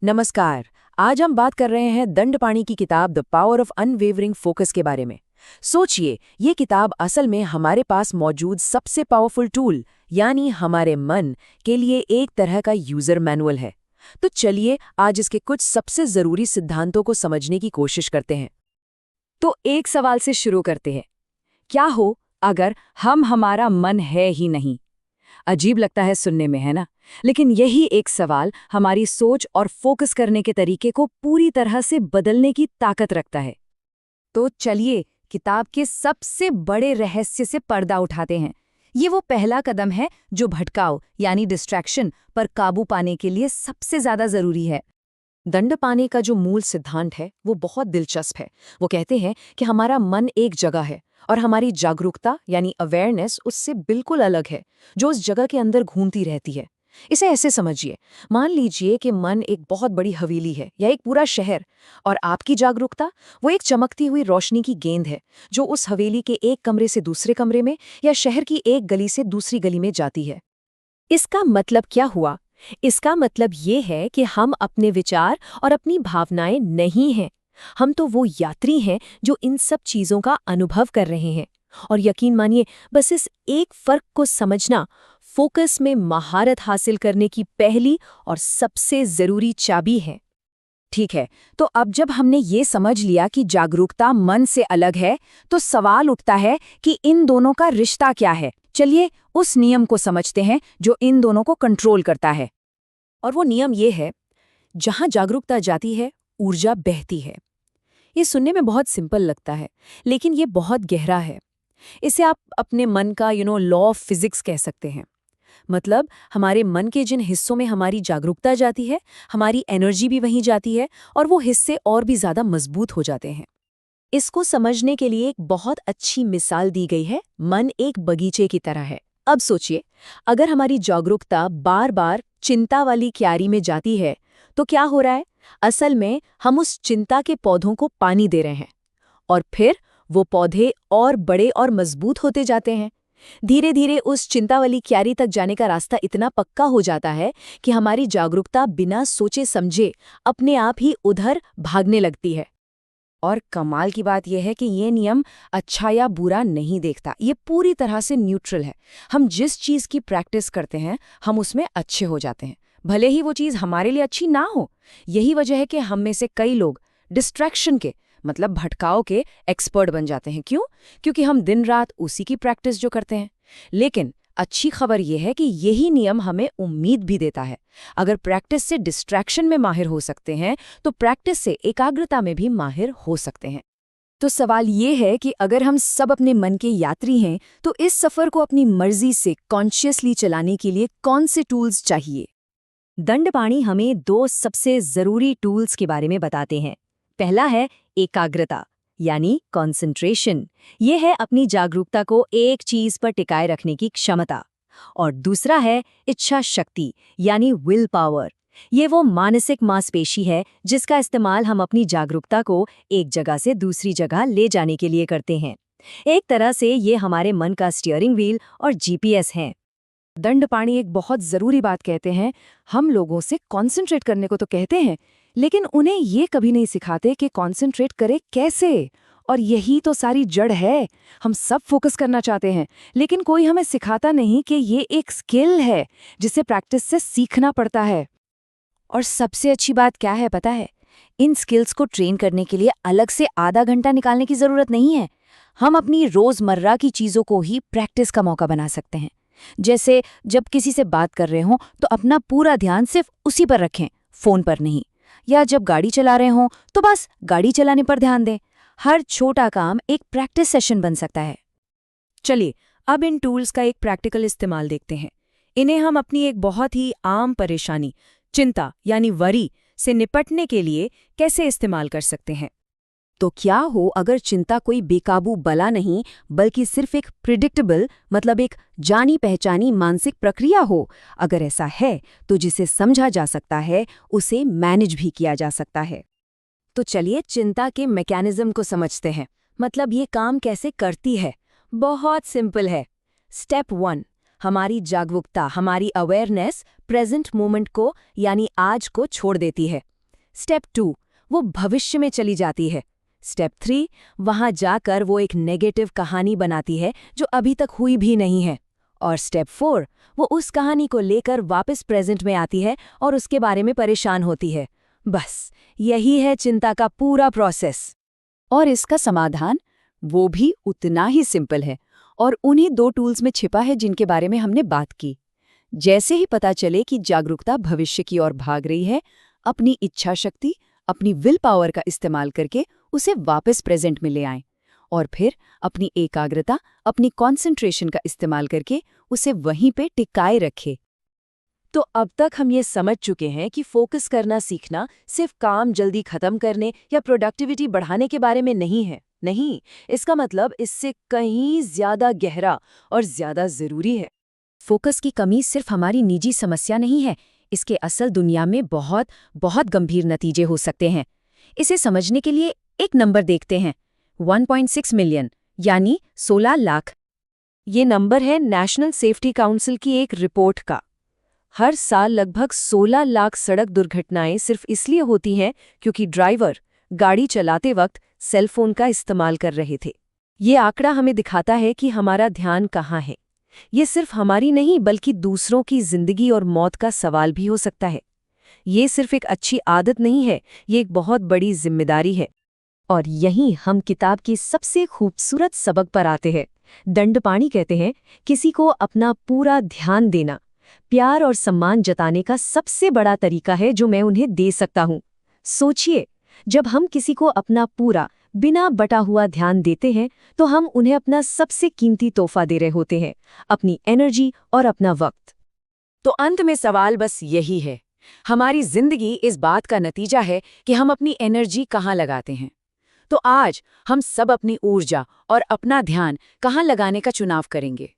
नमस्कार। आज हम बात कर रहे हैं दंडपाणि की किताब the power of unwavering focus के बारे में। सोचिए, ये किताब असल में हमारे पास मौजूद सबसे पावरफुल टूल यानी हमारे मन के लिए एक तरह का यूजर मैनुअल है। तो चलिए आज इसके कुछ सबसे जरूरी सिद्धांतों को समझने की कोशिश करते हैं। तो एक सवाल से शुरू करते हैं। क्या हो अगर हम हमारा मन है ही नहीं? अजीब लगता है सुनने में, है ना? लेकिन यही एक सवाल हमारी सोच और फोकस करने के तरीके को पूरी तरह से बदलने की ताकत रखता है। तो चलिए किताब के सबसे बड़े रहस्य से पर्दा उठाते हैं। ये वो पहला कदम है जो भटकाव यानी डिस्ट्रैक्शन पर काबू पाने के लिए सबसे ज्यादा जरूरी है। दंडपाणि का जो मूल सिद्धांत है वो बहुत दिलचस्प है। वो कहते हैं कि हमारा मन एक जगह है और हमारी जागरूकता यानी अवेयरनेस उससे बिल्कुल अलग है, जो उस जगह के अंदर घूमती रहती है। इसे ऐसे समझिए, मान लीजिए कि मन एक बहुत बड़ी हवेली है या एक पूरा शहर, और आपकी जागरूकता वो एक चमकती हुई रोशनी की गेंद है जो उस हवेली के एक कमरे से दूसरे कमरे में या शहर की एक गली से दूसरी गली में जाती है। इसका मतलब क्या हुआ? इसका मतलब ये है कि हम अपने विचार और अपनी भावनाएं नहीं हैं। हम तो वो यात्री हैं जो इन सब चीजों का अनुभव कर रहे हैं। और यकीन मानिए, बस इस एक फर्क को समझना फोकस में महारत हासिल करने की पहली और सबसे जरूरी चाबी है। ठीक है, तो अब जब हमने ये समझ लिया कि जागरूकता मन से अलग है, तो सवाल उठता है कि इन दोनों का रिश्ता क्या है। चलिए उस नियम को समझते हैं जो इन दोनों को कंट्रोल करता है। और वो नियम ये है, जहां जागरूकता जाती है ऊर्जा बहती है। ये सुनने में बहुत सिंपल लगता है, लेकिन ये बहुत गहरा है। इसे आप अपने मन का लॉ ऑफ फिजिक्स कह सकते हैं। मतलब हमारे मन के जिन हिस्सों में हमारी जागरूकता जाती है, हमारी एनर्जी भी वहीं जाती है और वो हिस्से और भी ज्यादा मजबूत हो जाते हैं। इसको समझने के लिए एक बहुत अच्छी मिसाल दी गई है। मन एक बगीचे की तरह है। अब सोचिए, अगर हमारी जागरूकता बार बार चिंता वाली क्यारी में जाती है तो क्या हो रहा है? असल में हम उस चिंता के पौधों को पानी दे रहे हैं, और फिर वो पौधे और बड़े और मजबूत होते जाते हैं। धीरे धीरे उस चिंता वाली क्यारी तक जाने का रास्ता इतना पक्का हो जाता है कि हमारी जागरूकता बिना सोचे समझे अपने आप ही उधर भागने लगती है। और कमाल की बात यह है कि ये नियम अच्छा या बुरा नहीं देखता, ये पूरी तरह से न्यूट्रल है। हम जिस चीज़ की प्रैक्टिस करते हैं हम उसमें अच्छे हो जाते हैं, भले ही वो चीज़ हमारे लिए अच्छी ना हो। यही वजह है कि हम में से कई लोग डिस्ट्रैक्शन के मतलब भटकाव के एक्सपर्ट बन जाते हैं। क्यों? क्योंकि हम दिन रात उसी की प्रैक्टिस जो करते हैं। लेकिन अच्छी खबर यह है कि यही नियम हमें उम्मीद भी देता है। अगर प्रैक्टिस से डिस्ट्रैक्शन में माहिर हो सकते हैं तो प्रैक्टिस से एकाग्रता में भी माहिर हो सकते हैं। तो सवाल ये है कि अगर हम सब अपने मन के यात्री हैं तो इस सफर को अपनी मर्जी से कॉन्शियसली चलाने के लिए कौन से टूल्स चाहिए? दंडपाणि हमें दो सबसे जरूरी टूल्स के बारे में बताते हैं। पहला है एकाग्रता यानी कॉन्सेंट्रेशन। ये है अपनी जागरूकता को एक चीज पर टिकाए रखने की क्षमता। और दूसरा है इच्छा शक्ति यानी विल पावर। ये वो मानसिक मांसपेशी है जिसका इस्तेमाल हम अपनी जागरूकता को एक जगह से दूसरी जगह ले जाने के लिए करते हैं। एक तरह से ये हमारे मन का स्टीयरिंग व्हील और जीपीएस है। दंडपाणि एक बहुत जरूरी बात कहते हैं। हम लोगों से कॉन्सेंट्रेट करने को तो कहते हैं, लेकिन उन्हें ये कभी नहीं सिखाते कि कॉन्सेंट्रेट करे कैसे। और यही तो सारी जड़ है। हम सब फोकस करना चाहते हैं, लेकिन कोई हमें सिखाता नहीं कि ये एक स्किल है जिसे प्रैक्टिस से सीखना पड़ता है। और सबसे अच्छी बात क्या है पता है? इन स्किल्स को ट्रेन करने के लिए अलग से आधा घंटा निकालने की जरूरत नहीं है। हम अपनी रोजमर्रा की चीजों को ही प्रैक्टिस का मौका बना सकते हैं। जैसे जब किसी से बात कर रहे हों तो अपना पूरा ध्यान सिर्फ उसी पर रखें, फोन पर नहीं। या जब गाड़ी चला रहे हों तो बस गाड़ी चलाने पर ध्यान दें। हर छोटा काम एक प्रैक्टिस सेशन बन सकता है। चलिए अब इन टूल्स का एक प्रैक्टिकल इस्तेमाल देखते हैं। इन्हें हम अपनी एक बहुत ही आम परेशानी, चिंता यानी वरी से निपटने के लिए कैसे इस्तेमाल कर सकते हैं। तो क्या हो अगर चिंता कोई बेकाबू बला नहीं बल्कि सिर्फ एक प्रिडिक्टेबल मतलब एक जानी पहचानी मानसिक प्रक्रिया हो? अगर ऐसा है तो जिसे समझा जा सकता है उसे मैनेज भी किया जा सकता है। तो चलिए चिंता के मैकेनिज्म को समझते हैं। मतलब ये काम कैसे करती है। बहुत सिंपल है। स्टेप 1, हमारी जागरूकता, हमारी अवेयरनेस प्रेजेंट मोमेंट को यानी आज को छोड़ देती है। स्टेप 2 वो भविष्य में चली जाती है। स्टेप 3 वहां जाकर वो एक नेगेटिव कहानी बनाती है जो अभी तक हुई भी नहीं है। और स्टेप 4 वो उस कहानी को लेकर वापस प्रेजेंट में आती है और उसके बारे में परेशान होती है। बस यही है चिंता का पूरा प्रोसेस। और इसका समाधान वो भी उतना ही सिंपल है और उन्हीं 2 टूल्स में छिपा है जिनके बारे में हमने बात की। जैसे ही पता चले कि जागरूकता भविष्य की ओर भाग रही है, अपनी इच्छा शक्ति, अपनी विल पावर का इस्तेमाल करके उसे वापस प्रेजेंट में ले आएं और फिर अपनी एकाग्रता, अपनी कंसंट्रेशन का इस्तेमाल करके उसे वहीं पे टिकाए रखें। तो अब तक हम ये समझ चुके हैं कि फोकस करना सीखना सिर्फ काम जल्दी खत्म करने या प्रोडक्टिविटी बढ़ाने के बारे में नहीं है। नहीं, इसका मतलब इससे कहीं ज्यादा गहरा और ज्यादा जरूरी है। फोकस की कमी सिर्फ हमारी निजी समस्या नहीं है, इसके असल दुनिया में बहुत बहुत गंभीर नतीजे हो सकते हैं। इसे समझने के लिए एक नंबर देखते हैं, 1.6 मिलियन यानी 16 लाख। ये नंबर है नेशनल सेफ्टी काउंसिल की एक रिपोर्ट का। हर साल लगभग 16 लाख सड़क दुर्घटनाएं सिर्फ इसलिए होती हैं क्योंकि ड्राइवर गाड़ी चलाते वक्त सेल फोन का इस्तेमाल कर रहे थे। ये आंकड़ा हमें दिखाता है कि हमारा ध्यान कहाँ है। ये सिर्फ हमारी नहीं बल्कि दूसरों की जिंदगी और मौत का सवाल भी हो सकता है। ये सिर्फ एक अच्छी आदत नहीं है, ये एक बहुत बड़ी जिम्मेदारी है। और यहीं हम किताब की सबसे खूबसूरत सबक पर आते हैं। दंडपाणी कहते हैं, किसी को अपना पूरा ध्यान देना प्यार और सम्मान जताने का सबसे बड़ा तरीका है जो मैं उन्हें दे सकता हूँ। सोचिए, जब हम किसी को अपना पूरा बिना बटा हुआ ध्यान देते हैं तो हम उन्हें अपना सबसे कीमती तोहफा दे रहे होते हैं, अपनी एनर्जी और अपना वक्त। तो अंत में सवाल बस यही है, हमारी जिंदगी इस बात का नतीजा है कि हम अपनी एनर्जी कहाँ लगाते हैं। तो आज हम सब अपनी ऊर्जा और अपना ध्यान कहाँ लगाने का चुनाव करेंगे।